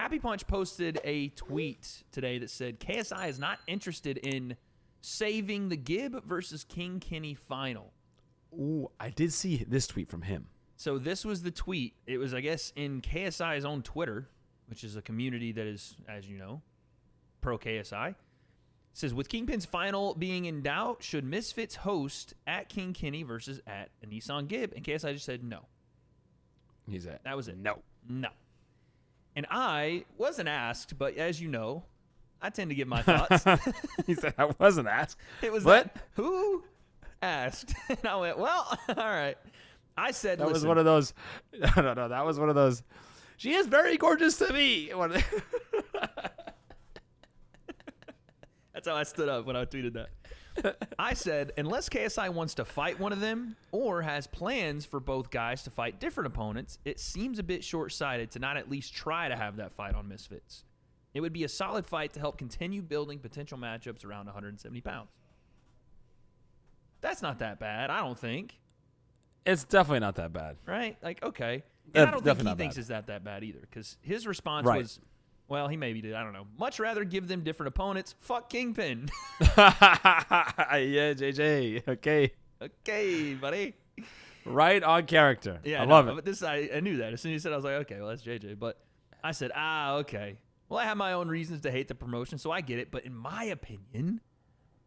Happy Punch posted a tweet today that said KSI is not interested in saving the Gibb versus King Kenny final. Ooh, I did see this tweet from him. So this was the tweet. It was, I guess, in KSI's own Twitter, which is a community that is, as you know, pro KSI. It says, with Kingpin's final being in doubt, should Misfits host at King Kenny versus at a Nissan Gibb? And KSI just said no. That was it. No. And I wasn't asked, but as you know, I tend to give my thoughts. He said, I wasn't asked. It was what? Who asked? And I went, well, all right. I said, that was one of those. No. That was one of those. She is very gorgeous to me. That's how I stood up when I tweeted that. I said, unless KSI wants to fight one of them or has plans for both guys to fight different opponents, it seems a bit short-sighted to not at least try to have that fight on Misfits. It would be a solid fight to help continue building potential matchups around 170 pounds. That's not that bad, I don't think. It's definitely not that bad. Right? Like, okay. And I don't think he not thinks bad. it's that bad either, because his response Right. was, well, he maybe did. I don't know. Much rather give them different opponents. Fuck Kingpin. Yeah, JJ. Okay, buddy. Right on character. Yeah, I love it. But this, I knew that. As soon as you said, I was like, okay, well, that's JJ. But I said, okay. Well, I have my own reasons to hate the promotion, so I get it. But in my opinion,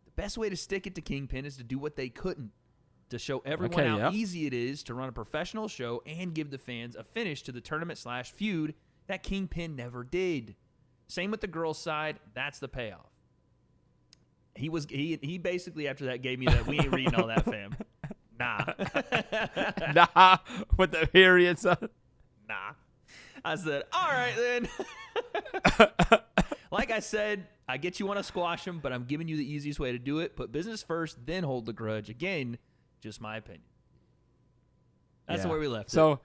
the best way to stick it to Kingpin is to do what they couldn't, to show everyone how easy it is to run a professional show and give the fans a finish to the tournament/feud that Kingpin never did. Same with the girls' side. That's the payoff. He basically after that gave me that we ain't reading all that, fam. Nah. Nah, with the periods. Nah. I said, all right then. Like I said, I get you want to squash him, but I'm giving you the easiest way to do it. Put business first, then hold the grudge. Again, just my opinion. That's where we left it. So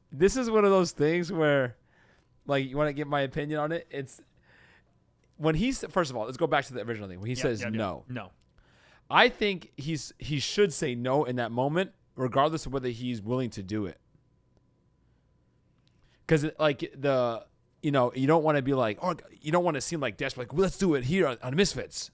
this is one of those things where, like, you want to get my opinion on it? It's when he's, first of all, let's go back to the original thing. When he says no. No. I think he should say no in that moment, regardless of whether he's willing to do it. Because, like, you don't want to be like, oh, you don't want to seem like desperate. Like, well, let's do it here on Misfits.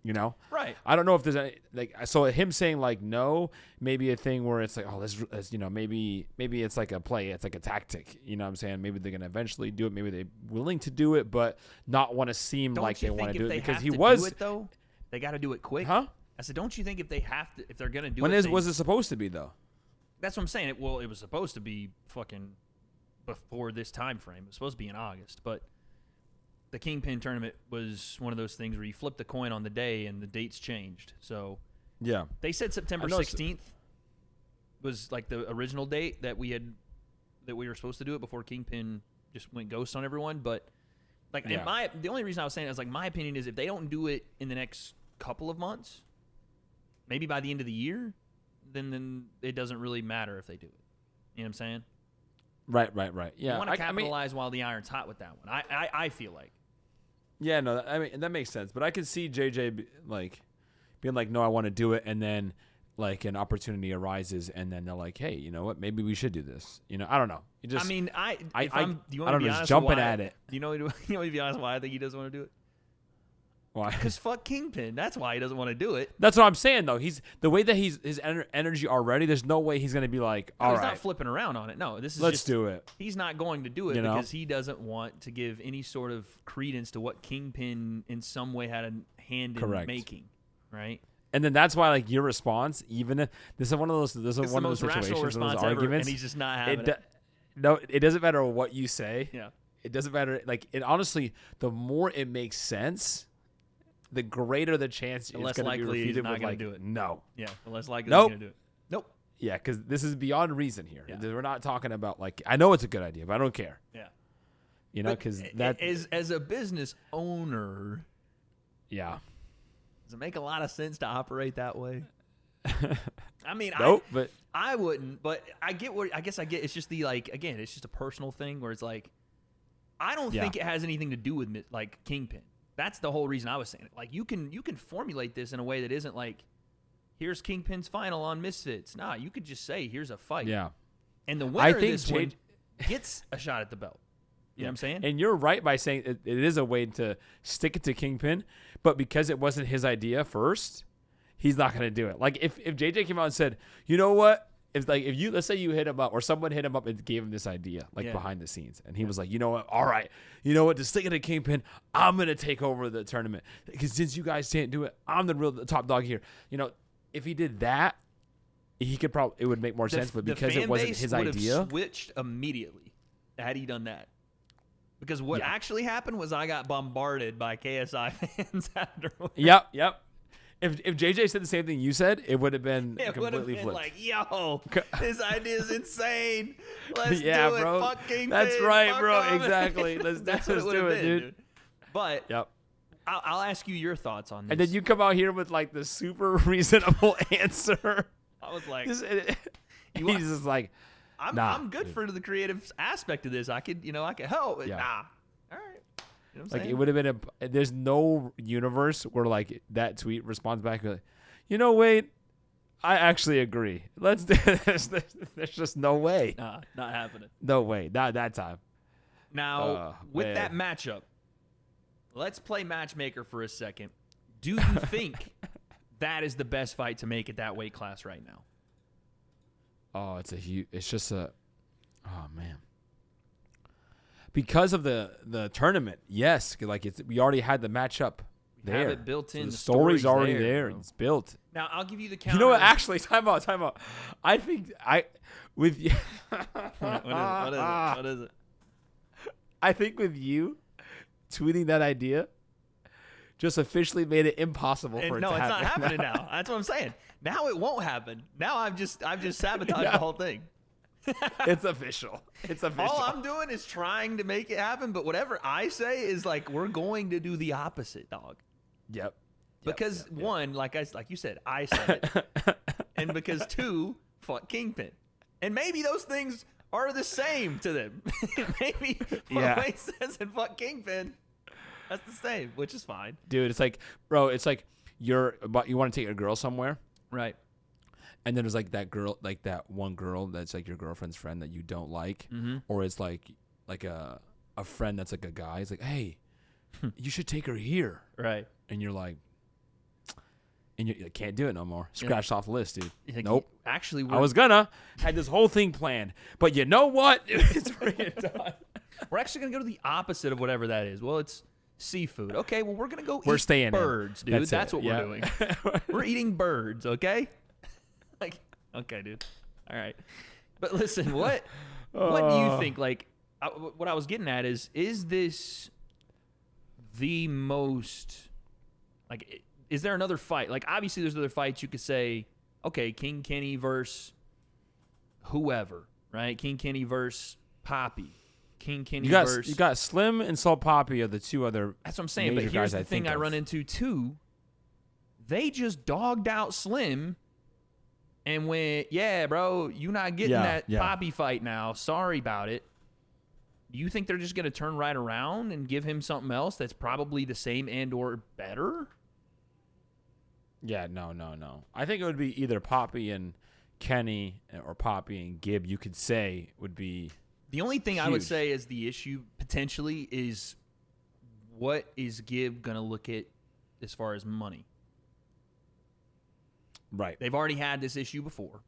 You know? Right. I don't know if there's any, like, so him saying, like, no, maybe a thing where it's like, oh, let's maybe it's like a play. It's like a tactic. You know what I'm saying? Maybe they're going to eventually do it. Maybe they're willing to do it, but not want to seem like they want to do it. Because he was. Do it, though, they got to do it quick. Huh? I said, don't you think if they're going to do it. When was it supposed to be, though? That's what I'm saying. It was supposed to be fucking before this time frame. It was supposed to be in August, but the Kingpin tournament was one of those things where you flip the coin on the day and the dates changed. So yeah, they said September 16th was like the original date that we were supposed to do it before Kingpin just went ghost on everyone. But like the only reason I was saying it is, like, my opinion is if they don't do it in the next couple of months, maybe by the end of the year, then it doesn't really matter if they do it. You know what I'm saying? Right. Yeah, you want to capitalize while the iron's hot with that one. I feel like. Yeah, no, I mean, that makes sense. But I could see JJ being like, no, I want to do it, and then like an opportunity arises, and then they're like, hey, you know what? Maybe we should do this. You know, I don't know. Do you want to be honest? Jumping at it. You know, to be honest, why I think he doesn't want to do it? Why? Because fuck Kingpin. That's why he doesn't want to do it. That's what I'm saying, though. He's the way that his energy already. There's no way he's going to be like, all right. He's not flipping around on it. No, this is let's do it. He's not going to do it because he doesn't want to give any sort of credence to what Kingpin in some way had a hand in making, right? And then that's why, like, your response, even if this is one of those, situations, those arguments, and he's just not having it. No, it doesn't matter what you say. Yeah, it doesn't matter. Like, it honestly, the more it makes sense, the greater the chance it's going to be refuted with, like, do it. No. Yeah, the less likely he's going to do it. Nope. Yeah, because this is beyond reason here. Yeah. We're not talking about, like, I know it's a good idea, but I don't care. Yeah. You know, because that as a business owner. Yeah. Does it make a lot of sense to operate that way? I mean, nope, I wouldn't, but I get it's just the, like, again, it's just a personal thing where it's like, I don't think it has anything to do with, like, Kingpin. That's the whole reason I was saying it. Like, you can formulate this in a way that isn't like, here's Kingpin's final on Misfits. Nah, you could just say, here's a fight. Yeah. And the winner of this one gets a shot at the belt. You know what I'm saying? And you're right by saying it is a way to stick it to Kingpin, but because it wasn't his idea first, he's not going to do it. Like if JJ came out and said, you know what? If you let's say you hit him up or someone hit him up and gave him this idea behind the scenes, and he was like, you know what? All right, you know what? To stick it to Kingpin, I'm gonna take over the tournament because since you guys can't do it, I'm the top dog here. You know, if he did that, he could probably it would make more sense. But because it wasn't his idea, switched immediately had he done that. Because what actually happened was I got bombarded by KSI fans afterwards. Yep. If JJ said the same thing you said, it would have been completely flipped. Like, yo, this idea is insane. Let's do bro. it. Fucking That's right, bro. Exactly. Let's do it, dude. But I'll ask you your thoughts on this. And then you come out here with like the super reasonable answer. I was like, he's just like, I'm good for the creative aspect of this. I could help. Yeah. Nah. All right. You know what I'm like saying? it would have been there's no universe where like that tweet responds back like, wait, I actually agree. Let's do this. There's just no way. Nah, not happening. No way. Not that time. Now, with that matchup, let's play matchmaker for a second. Do you think that is the best fight to make at that weight class right now? Oh, oh man. Because of the tournament, yes. Like we already had the matchup there. Have it built in. So the story's already there. It's built. Now I'll give you the counter. You know what? Actually, time out. I think with you. What is it? I think with you tweeting that idea just officially made it impossible for it to happen. No, it's not happening now. That's what I'm saying. Now it won't happen. Now I've just sabotaged the whole thing. It's official. It's official. All I'm doing is trying to make it happen, but whatever I say is like we're going to do the opposite, dog. Yep. Because one, like you said, I said it, and because two, fuck Kingpin, and maybe those things are the same to them. Maybe what Wayne says and fuck Kingpin, that's the same, which is fine, dude. It's like, bro, it's like you want to take a girl somewhere, right? And then there's like that girl, like that one girl that's like your girlfriend's friend that you don't like, or it's like a friend that's like a guy. It's like, hey, you should take her here, right? And you're like, and you can't do it no more. Scratched off the list, dude. Like, nope. Actually, I was had this whole thing planned, but you know what? It's freaking done. We're actually gonna go to the opposite of whatever that is. Well, it's seafood. Okay, well we're gonna go. We're eat staying birds, in. dude. That's what we're doing. We're eating birds. Okay. Like, okay, dude. All right. But listen, what do you think? Like, what I was getting at is this the most, like, is there another fight? Like, obviously there's other fights you could say, okay, King Kenny versus whoever, right? King Kenny versus Poppy. King Kenny versus... You got Slim and Salt Poppy are the two other... That's what I'm saying, but here's the thing I run into, too. They just dogged out Slim... and went, yeah, bro, you not getting that Poppy fight now. Sorry about it. Do you think they're just going to turn right around and give him something else that's probably the same and or better? Yeah, no. I think it would be either Poppy and Kenny or Poppy and Gibb, you could say would be the only thing huge. I would say is the issue potentially is what is Gibb going to look at as far as money? Right. They've already had this issue before,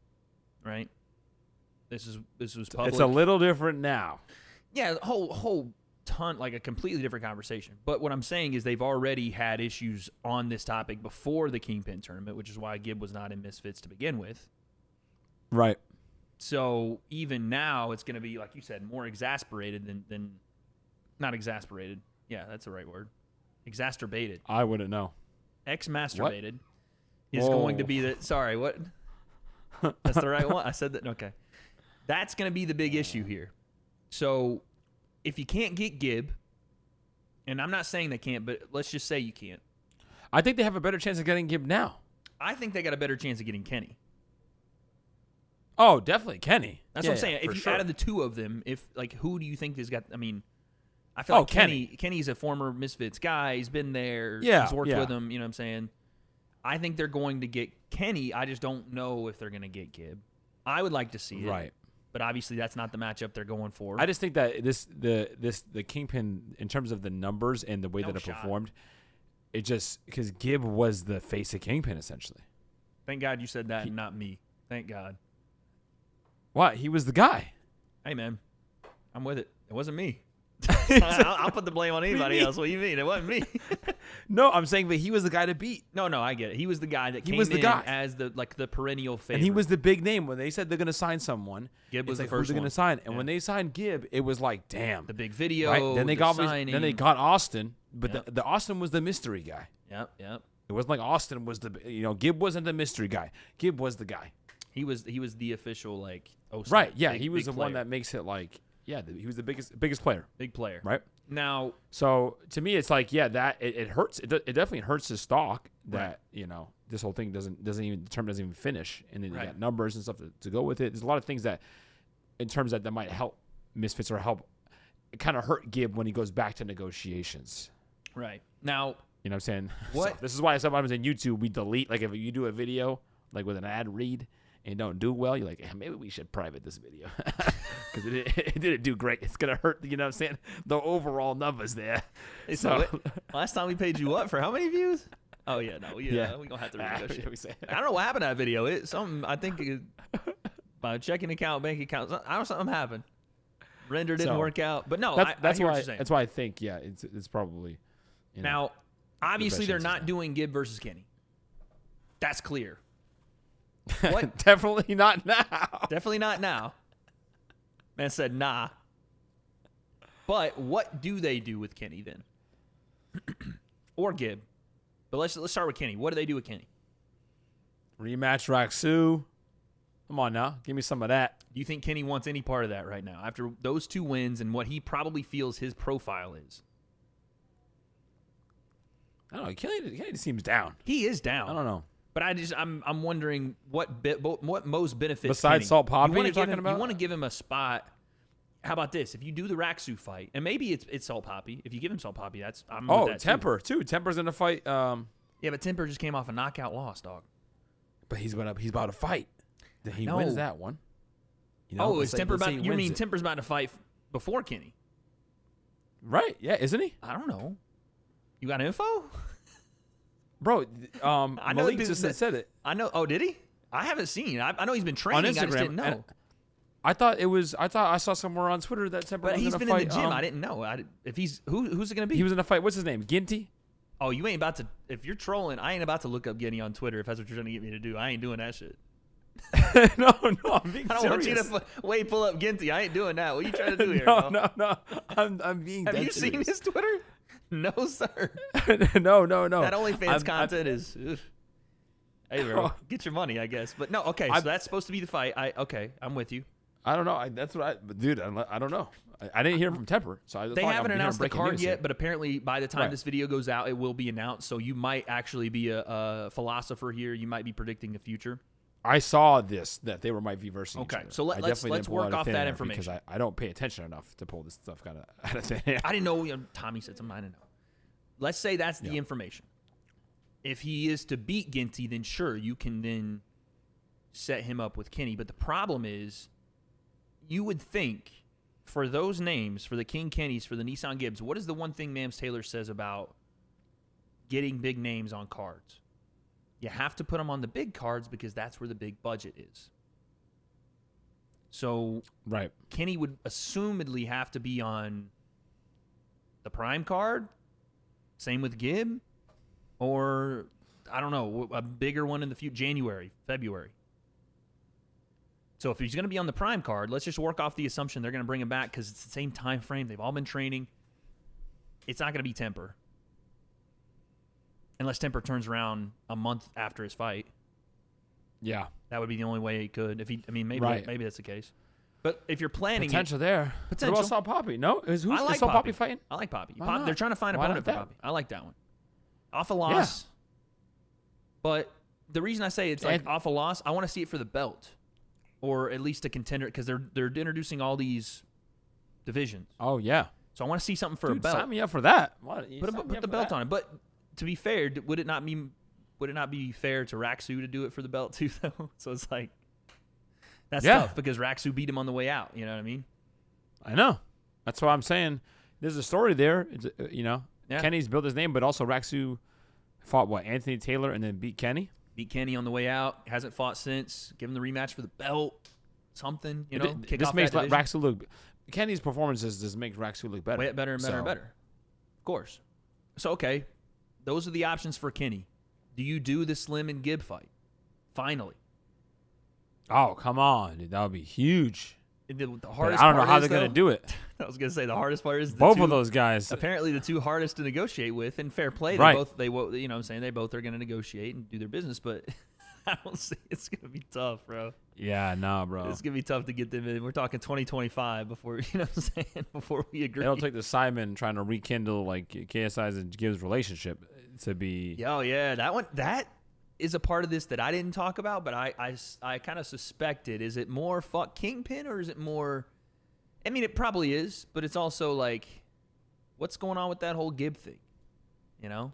right? This was public. It's a little different now. Yeah, a whole ton, like a completely different conversation. But what I'm saying is they've already had issues on this topic before the Kingpin tournament, which is why Gibb was not in Misfits to begin with. Right. So even now, it's going to be, like you said, more exasperated than not exasperated. Yeah, that's the right word. Exacerbated. I wouldn't know. Ex-masturbated is going to be the... Sorry, what? That's the right one? I said that? Okay. That's going to be the big issue here. So if you can't get Gibb, and I'm not saying they can't, but let's just say you can't. I think they have a better chance of getting Gibb now. I think they got a better chance of getting Kenny. Oh, definitely Kenny. That's what I'm saying. If you sure. out of the two of them, who do you think has got? I mean, I feel like Kenny's a former Misfits guy. He's been there. Yeah, he's worked with them. You know what I'm saying? I think they're going to get Kenny. I just don't know if they're going to get Gibb. I would like to see it. Right. but obviously that's not the matchup they're going for. I just think that the Kingpin, in terms of the numbers and the way that it performed, it just because Gibb was the face of Kingpin essentially. Thank God you said that and not me. Thank God. What? He was the guy. Hey man, I'm with it. It wasn't me. I'll put the blame on anybody else. What do you mean? It wasn't me. No, I'm saying that he was the guy to beat. No, I get it. He was the guy that came in as the perennial favorite. And he was the big name. When they said they're going to sign someone, Gibb was the like, first who's they one. going to sign? And when they signed Gibb, it was like, damn. The big video. Right? Then they got Austin, but Yep. the Austin was the mystery guy. Yep. It wasn't like Austin was Gibb wasn't the mystery guy. Gibb was the guy. He was the official like right. Yeah, he was big the one player. that makes it like he was the biggest player. Big player. Right. Now, so to me, it's like that it hurts. It definitely hurts his stock that this whole thing doesn't even finish, and then you got numbers and stuff to go with it. There's a lot of things that, in terms that might help Misfits or help, it kind of hurt Gibb when he goes back to negotiations. Right now, you know what I'm saying? What? So this is why sometimes in YouTube we delete, like if you do a video like with an ad read and don't do well, you're like, hey, maybe we should private this video because it didn't do great. It's gonna hurt, you know what I'm saying, the overall numbers there. So last time we paid you what for how many views? Oh yeah, no, we gonna have to renegotiate. I don't know what happened to that video. I think my checking account, bank account, something happened. Render didn't work out, but no, that's I hear why what you're saying. That's why I think it's probably now. Obviously, they're not doing Gibb versus Kenny. That's clear. What? Definitely not now. Definitely not now. Man said nah. But what do they do with Kenny then? Or Gibb? But let's start with Kenny. What do they do with Kenny? Rematch Raksu. Come on now, give me some of that. Do you think Kenny wants any part of that right now after those 2 wins and what he probably feels his profile is? I don't know. Kenny seems down. He is down. I don't know. But I'm wondering what most benefits besides Kenny. Salt Poppy. You want to give him a spot. How about this? If you do the Raksu fight, and maybe it's Salt Poppy. If you give him Salt Poppy, I'm with that Temper too. Temper's in a fight. Yeah, but Temper just came off a knockout loss, dog. But he's about to fight. Then he wins that one. You know, is Temper about? You mean Temper's about to fight before Kenny? Right? Yeah, isn't he? I don't know. You got info? Bro, I know Malik just said it. I know. Oh, did he? I haven't seen. I know he's been training. On Instagram, I just didn't know. I thought I saw somewhere on Twitter that Temper was he's in a been fight. in the gym. I didn't know. If he's who's it gonna be? He was in a fight. What's his name? Ginty? Oh, you ain't about to. If you're trolling, I ain't about to look up Ginty on Twitter. If that's what you're trying to get me to do, I ain't doing that shit. No, I'm being serious. I don't want you to pull up Ginty. I ain't doing that. What are you trying to do here? No. I'm being. Have you serious. seen his Twitter? No, sir. No. That OnlyFans content is. Hey, bro, get your money, I guess. But no, okay. So that's supposed to be the fight. I'm with you. I don't know. That's what dude. I don't know. I didn't hear from Temper, so they haven't announced the card yet. But apparently, by the time Right. this video goes out, it will be announced. So you might actually be a philosopher here. You might be predicting the future. I saw that they might be versing each Okay, other. so let's work off that information because I don't pay attention enough to pull this stuff out of thin air. I didn't know. Tommy said something I didn't know. Let's say that's the information. If he is to beat Ginty, then sure, you can then set him up with Kenny. But the problem is, you would think for those names, for the King Kennys, for the Nissan Gibbs, what is the one thing Mams Taylor says about getting big names on cards? You have to put them on the big cards because that's where the big budget is. So Right. Kenny would assumedly have to be on the prime card. Same with Gibb. Or, I don't know, a bigger one in the future, January, February. So if he's going to be on the prime card, let's just work off the assumption they're going to bring him back because it's the same time frame. They've all been training. It's not going to be Temper. Unless Temper turns around a month after his fight. Yeah. That would be the only way he could. Maybe that's the case. But if you're planning potential there. Potential. What about Salt Poppy? No? Is Salt Poppy fighting? I like Poppy. Why not? They're trying to find an Why opponent not for that? Poppy. I like that one. Off a loss. Yeah. But the reason I say it's like off a loss, I want to see it for the belt. Or at least a contender, because they're introducing all these divisions. Oh, yeah. So I want to see something for a belt. Sign me up for that. Put the belt on it. But to be fair, would it not be fair to Raksu to do it for the belt too, though? So it's like, That's Yeah. tough because Raksu beat him on the way out. You know what I mean? I know. That's why I'm saying there's a story there. It's, Yeah. Kenny's built his name, but also Raksu fought Anthony Taylor and then beat Kenny. Beat Kenny on the way out. Hasn't fought since. Give him the rematch for the belt. Something, kick This off makes that division. Raksu look. Kenny's performances just make Raksu look better. Way better and better and better. Of course. So, okay. Those are the options for Kenny. Do you do the Slim and Gibb fight? Finally. Oh, come on, dude. That would be huge. The But hardest I don't know part how is, they're going though- to do it. I was going to say the hardest part is Both of those guys. Apparently the two hardest to negotiate with, and fair play. Right. They both you know what I'm saying, they both are going to negotiate and do their business, but I don't see it's going to be tough, bro. Yeah, nah, bro. It's going to be tough to get them in. We're talking 2025 before, you know what I'm saying, before we agree. It'll take the Simon trying to rekindle like KSI's and Gibbs' relationship to be. Oh yeah, that is a part of this that I didn't talk about, but I kind of suspected. Is it more fuck Kingpin or is it more? I mean, it probably is, but it's also like, what's going on with that whole Gibb thing? You know,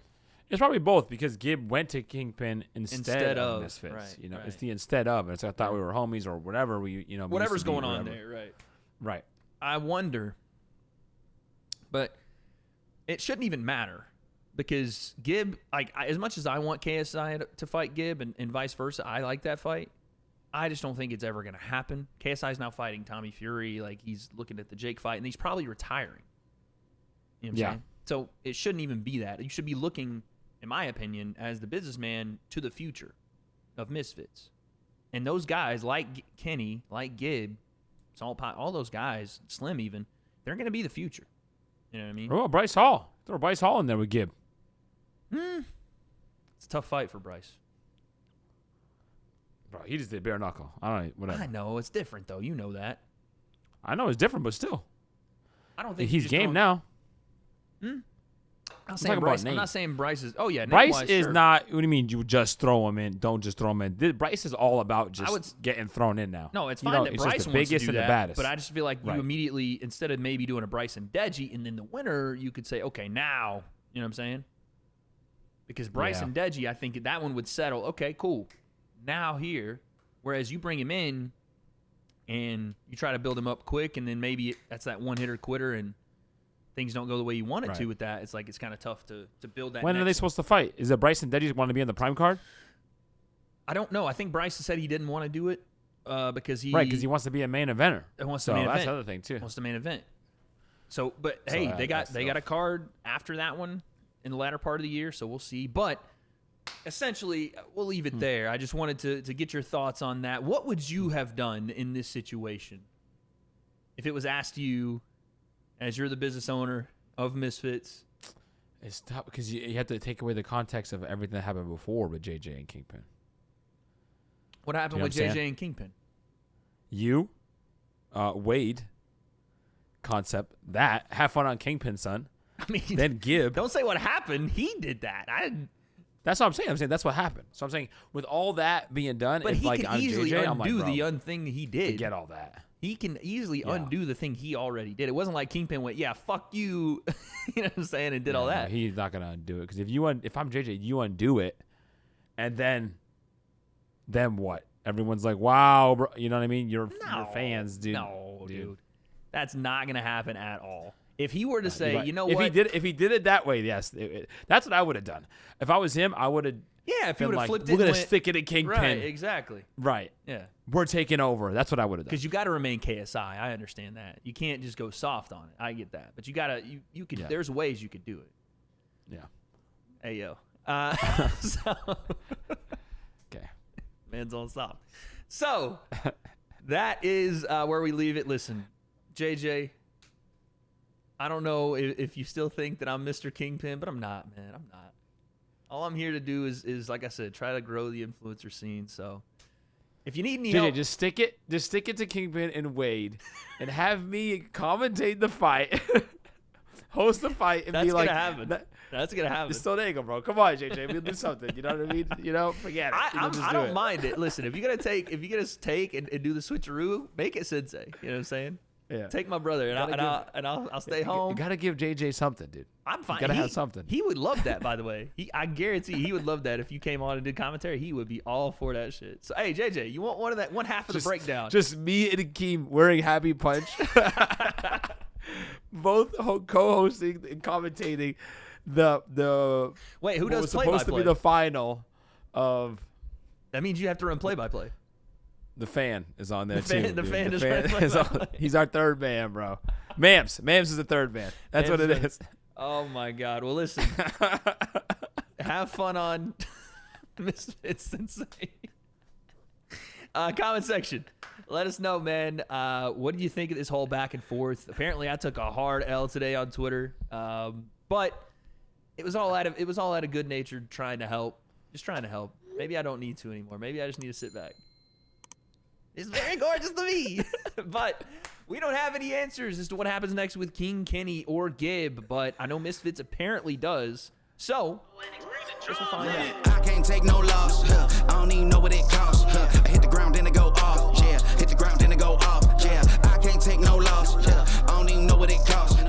It's probably both because Gibb went to Kingpin instead of Misfits. right, It's right. the instead of. It's I thought we were homies or whatever. We used whatever's to be, going on whatever. there, right? Right. I wonder, but it shouldn't even matter because Gibb, as much as I want KSI to fight Gibb and vice versa, I like that fight. I just don't think it's ever going to happen. KSI's now fighting Tommy Fury. Like, he's looking at the Jake fight, and he's probably retiring. You know what I'm saying? So it shouldn't even be that. You should be looking, in my opinion, as the businessman to the future of Misfits. And those guys, like Kenny, like Gibb, all those guys, Slim even, they're going to be the future. You know what I mean? Oh, Bryce Hall. Throw Bryce Hall in there with Gibb. It's a tough fight for Bryce. Bro, he just did bare knuckle. I don't know, whatever. I know. It's different, though. You know that. I know it's different, but still. I don't think He's you just game don't- now. I'm not talking saying about Bryce. I'm name. not saying Bryce is. Oh yeah, Bryce name-wise, is sure. not. What do you mean? You just throw him in? Don't just throw him in. Bryce is all about just would- getting thrown in now. No, it's You fine know, that it's Bryce just the wants to biggest do and that. the baddest. But I just feel like you Right. immediately, instead of maybe doing a Bryce and Deji, and then the winner, you could say, okay, now, you know what I'm saying? Because Bryce Yeah. and Deji, I think that one would settle. Okay, cool. Now here, whereas you bring him in, and you try to build him up quick, and then maybe that's that one hitter quitter, and things don't go the way you want it to Right. with that. It's like it's kind of tough to build that. When are they next- supposed to fight? Is it Bryce and Deji want to be on the prime card? I don't know. I think Bryce said he didn't want to do it because he Because he wants to be a main eventer. wants So to main that's event. the other thing too. Wants to main event. So, but So hey, that- they that's got a card after that one in the latter part of the year, so we'll see. But essentially, we'll leave it there. I just wanted to get your thoughts on that. What would you have done in this situation if it was asked you, as you're the business owner of Misfits? It's tough because you have to take away the context of everything that happened before with JJ and Kingpin. What happened know with what I'm JJ saying? and Kingpin? You, Wade, concept that have fun on Kingpin, son. I mean, Then Gibb. don't say what happened. He did that. That's what I'm saying. I'm saying that's what happened. So I'm saying with all that being done, But if he like can on easily JJ, I'm like, undo bro, the thing he did. forget all that. He can easily Yeah. undo the thing he already did. It wasn't like Kingpin went, yeah, fuck you, you know what I'm saying, and did all No, that. he's not gonna undo it because if I'm JJ, you undo it, and then what? Everyone's like, wow, bro. You know what I mean? Your fans, dude. No, dude. That's not going to happen at all. If he were to say, Right. you know if what? if he did it that way, yes, that's what I would have done. If I was him, I would have. Yeah, if he been would have like, flipped we're it. gonna and went- stick it in Kingpin. Right, exactly. Right. Yeah. We're taking over. That's what I would have done. Because you got to remain KSI. I understand that. You can't just go soft on it. I get that. But you got to, you could, Yeah. there's ways you could do it. Yeah. Hey, yo. So, Okay. man's on soft. So, that is where we leave it. Listen, JJ, I don't know if you still think that I'm Mr. Kingpin, but I'm not, man. I'm not. All I'm here to do is like I said, try to grow the influencer scene. So, if you need any JJ, help, just stick it to Kingpin and Wade, and have me commentate the fight, host the fight, and that's be gonna like, happen. That's gonna happen. It's still Diego, bro. Come on, JJ, we'll do something. You know what I mean? You know, forget it. I don't mind it. Listen, if you're gonna take and do the switcheroo, make it Sensei. You know what I'm saying? Yeah. Take my brother, and I'll stay home. You gotta give JJ something, dude. I'm fine. You gotta have something. He would love that, by the way. I guarantee he would love that if you came on and did commentary. He would be all for that shit. So, hey, JJ, you want one half of the breakdown? Just me and Akeem wearing Happy Punch, both co-hosting and commentating the. Wait, who what does was play-by-play? supposed to be the final of. That means you have to run play-by-play. The fan is on there too. The fan is play-by-play. He's our third man, bro. Mams is the third man. That's what it is. Oh my God. Well, listen. Have fun on FaZe Sensei. Comment section. Let us know, man. What do you think of this whole back and forth? Apparently, I took a hard L today on Twitter, but it was all out of good nature, trying to help. Just trying to help. Maybe I don't need to anymore. Maybe I just need to sit back. It's very gorgeous to me. But we don't have any answers as to what happens next with King Kenny or Gibb, but I know Misfits apparently does. So, let's find out. I can't take no loss. I don't even know what it costs. I hit the ground, then it go off. Yeah, hit the ground, then it go off. Yeah, I can't take no loss. I don't even know what it costs.